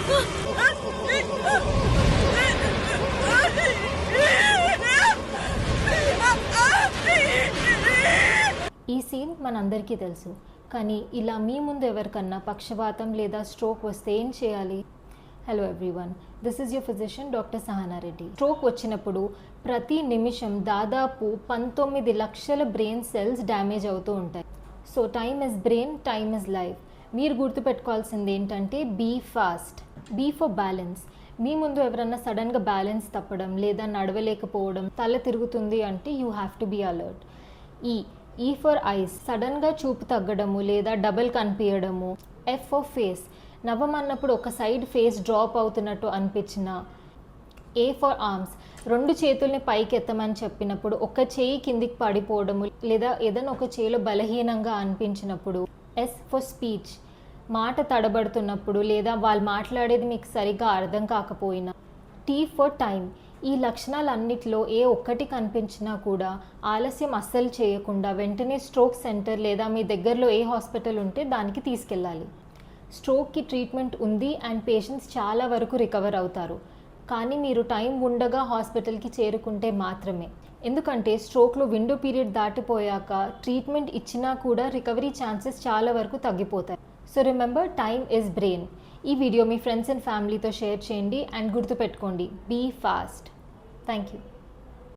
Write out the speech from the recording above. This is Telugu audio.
ఈ సీన్ మనందరికీ తెలుసు, కానీ ఇలా మీ ముందు ఎవరికన్నా పక్షవాతం లేదా స్ట్రోక్ వస్తే ఏం చేయాలి? Hello everyone, this is your physician doctor Sahana Reddy. Stroke వచ్చినప్పుడు ప్రతి నిమిషం దాదాపు 19 లక్షల బ్రెయిన్ సెల్స్ డ్యామేజ్ అవుతూ ఉంటాయి. So time is brain, time is life. మీరు గుర్తుపెట్టుకోవాల్సింది ఏంటంటే be fast, be for balance. మీ ముందు ఎవరన్నా సడన్గా బ్యాలెన్స్ తప్పడం లేదా నడవలేకపోవడం, తల తిరుగుతుంది అంటే you have to be alert. E for eyes, సడన్గా చూపు తగ్గడము లేదా డబల్ కనిపించడము. ఎఫ్ ఫర్ ఫేస్, నవ్వమన్నప్పుడు ఒక సైడ్ ఫేస్ డ్రాప్ అవుతున్నట్టు అనిపించిన. ఏ ఫర్ ఆర్మ్స్, 2 చేతుల్ని పైకి ఎత్తమని చెప్పినప్పుడు ఒక చేయి కిందికి పడిపోవడము లేదా ఏదైనా ఒక చేయిలో బలహీనంగా అనిపించినప్పుడు. ఎస్ ఫర్ స్పీచ్, మాట తడబడుతున్నప్పుడు లేదా వాళ్ళు మాట్లాడేది మీకు సరిగ్గా అర్థం కాకపోయినా. టీ ఫర్ టైం, ఈ లక్షణాలన్నిటిలో ఏ ఒక్కటి కనిపించినా కూడా ఆలస్యం అస్సలు చేయకుండా వెంటనే స్ట్రోక్ సెంటర్ లేదా మీ దగ్గరలో ఏ హాస్పిటల్ ఉంటే దానికి తీసుకెళ్ళాలి. స్ట్రోక్కి ట్రీట్మెంట్ ఉంది అండ్ పేషెంట్స్ చాలా వరకు రికవర్ అవుతారు, కానీ మీరు టైం ఉండగా హాస్పిటల్కి చేరుకుంటే మాత్రమే. ఎందుకంటే స్ట్రోక్లో విండో పీరియడ్ దాటిపోయాక ట్రీట్మెంట్ ఇచ్చినా కూడా రికవరీ ఛాన్సెస్ చాలా వరకు తగ్గిపోతాయి. So remember, time is brain. ఈ వీడియో మీ ఫ్రెండ్స్ అండ్ ఫ్యామిలీతో షేర్ చేయండి అండ్ గుర్తుపెట్టుకోండి, బీ ఫాస్ట్. Thank you.